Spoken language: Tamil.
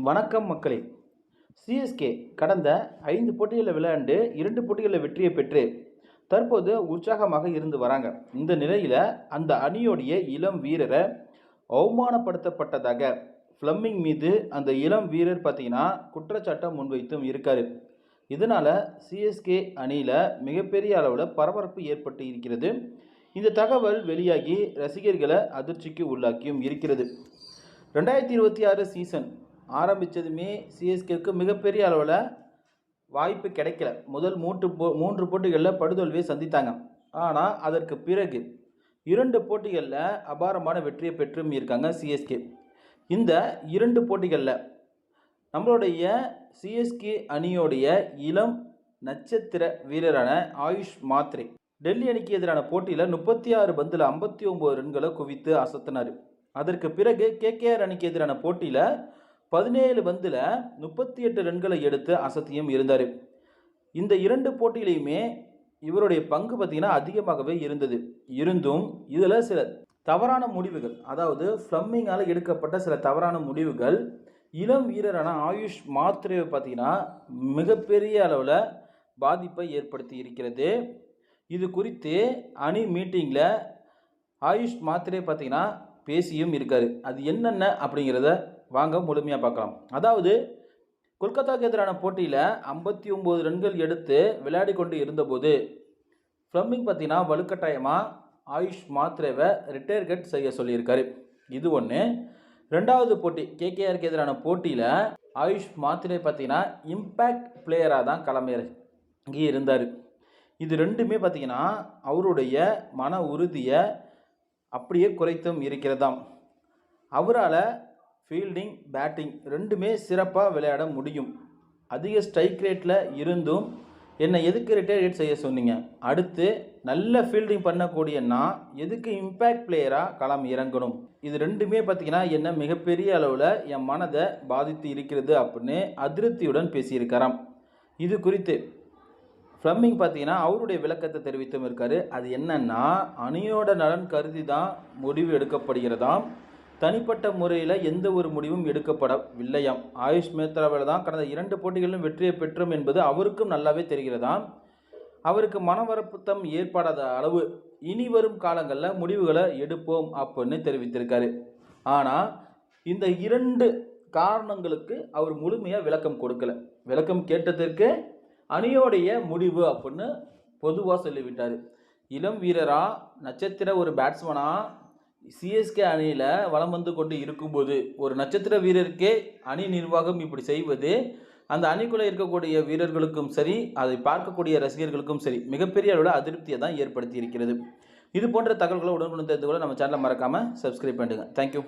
வணக்கம் மக்களே. சிஎஸ்கே கடந்த 5 போட்டிகளில் விளையாண்டு 2 போட்டிகளில் வெற்றியை பெற்று தற்போது உற்சாகமாக இருந்து வராங்க. இந்த நிலையில் அந்த அணியோடைய இளம் வீரரை அவமானப்படுத்தப்பட்டதாக ஃப்ளமிங் மீது அந்த இளம் வீரர் பார்த்தீங்கன்னா குற்றச்சாட்டை முன்வைத்தும் இருக்காரு. இதனால் சிஎஸ்கே அணியில் மிகப்பெரிய அளவில் பரபரப்பு ஏற்பட்டு இருக்கிறது. இந்த தகவல் வெளியாகி ரசிகர்களை அதிர்ச்சிக்கு உள்ளாக்கியும் இருக்கிறது. 2026 சீசன் ஆரம்பித்ததுமே சிஎஸ்கேவுக்கு மிகப்பெரிய அளவில் வாய்ப்பு கிடைக்கல. முதல் 3 போட்டிகளில் படுதோல்வியை சந்தித்தாங்க. ஆனால் அதற்கு பிறகு 2 போட்டிகளில் அபாரமான வெற்றியை பெற்றும் இருக்காங்க சிஎஸ்கே. இந்த 2 போட்டிகளில் நம்மளுடைய சிஎஸ்கே அணியோடைய இளம் நட்சத்திர வீரரான ஆயுஷ் மாத்ரே டெல்லி அணிக்கு எதிரான போட்டியில் 36 பந்தில் 59 ரன்களை குவித்து அசத்தினார். அதற்கு பிறகு கேகேஆர் அணிக்கு எதிரான போட்டியில் 17 பந்தில் 38 ரன்களை எடுத்து அசத்தியும் இருந்தார். இந்த 2 போட்டியிலையுமே இவருடைய பங்கு பார்த்திங்கன்னா அதிகமாகவே இருந்தது. இருந்தும் இதில் சில தவறான முடிவுகள், அதாவது ஃப்ளம்மிங்கால் எடுக்கப்பட்ட சில தவறான முடிவுகள் இளம் வீரரான ஆயுஷ் மாத்ரேவை பார்த்திங்கன்னா மிகப்பெரிய அளவில் பாதிப்பை ஏற்படுத்தி இருக்கிறது. இது குறித்து அணி மீட்டிங்கில் ஆயுஷ் மாத்ரே பார்த்திங்கன்னா பேசியும் இருக்காரு. அது என்னென்ன அப்படிங்கிறத வாங்க முழுமையாக பார்க்கலாம். அதாவது கொல்கத்தாவுக்கு எதிரான போட்டியில் 59 ரன்கள் எடுத்து விளையாடி கொண்டு இருந்தபோது ஃப்ளமிங் பார்த்தீங்கன்னா வலுக்கட்டாயமாக ஆயுஷ் மாத்ரேவை ரிட்டையர் கட் செய்ய சொல்லியிருக்காரு. இது ஒன்று. 2வது போட்டி கேகேஆருக்கு எதிரான போட்டியில் ஆயுஷ் மாத்ரே பார்த்தீங்கன்னா இம்பேக்ட் பிளேயராக தான் களமிறங்கி இருந்தார். இது ரெண்டுமே பார்த்தீங்கன்னா அவருடைய மன உறுதியை அப்படியே குறைத்தும் இருக்கிறதாம். அவரால் ஃபீல்டிங் பேட்டிங் ரெண்டுமே சிறப்பாக விளையாட முடியும். அதிக ஸ்ட்ரைக் ரேட்டில் இருந்தும் என்னை எதுக்கு ரிட்டையர் செய்ய சொன்னீங்க, அடுத்து நல்ல ஃபீல்டிங் பண்ணக்கூடிய நான் எதுக்கு இம்பேக்ட் பிளேயராக களம் இறங்கணும், இது ரெண்டுமே பார்த்திங்கன்னா என்னை மிகப்பெரிய அளவில் என் மனதை பாதித்து இருக்கிறது அப்படின்னு அதிருப்தியுடன் பேசியிருக்காராம். இது குறித்து ஃப்ளமிங் பார்த்தீங்கன்னா அவருடைய விளக்கத்தை தெரிவித்தும் இருக்காரு. அது என்னன்னா, அணியோட நலன் கருதி தான் முடிவு எடுக்கப்படுகிறதாம். தனிப்பட்ட முறையில் எந்த ஒரு முடிவும் எடுக்கப்படவில்லையாம். ஆயுஷ் மாத்ரேவால் தான் கடந்த 2 போட்டிகளிலும் வெற்றியை பெற்றோம் என்பது அவருக்கும் நல்லாவே தெரிகிறதாம். அவருக்கு மனவருத்தம் ஏற்படாத அளவு இனி வரும் காலங்களில் முடிவுகளை எடுப்போம் அப்படின்னு தெரிவித்திருக்காரு. ஆனால் இந்த 2 காரணங்களுக்கு அவர் முழுமையாக விளக்கம் கொடுக்கல. விளக்கம் கேட்டதற்கு அணியோடைய முடிவு அப்படின்னு பொதுவாக சொல்லிவிட்டார். இளம் வீரரா நட்சத்திர ஒரு பேட்ஸ்மனா சிஎஸ்கே அணியில் வலம் வந்து கொண்டு இருக்கும்போது ஒரு நட்சத்திர வீரருக்கே அணி நிர்வாகம் இப்படி செய்வது அந்த அணிக்குள்ளே இருக்கக்கூடிய வீரர்களுக்கும் சரி, அதை பார்க்கக்கூடிய ரசிகர்களுக்கும் சரி மிகப்பெரிய அளவில் அதிருப்தியை தான் ஏற்படுத்தி இருக்கிறது. இது போன்ற தகவல்களை உடனுக்குடன் தெரிந்து கொள்ள நம்ம சேனலை மறக்காமல் சப்ஸ்கிரைப் பண்ணுங்கள். தேங்க்யூ.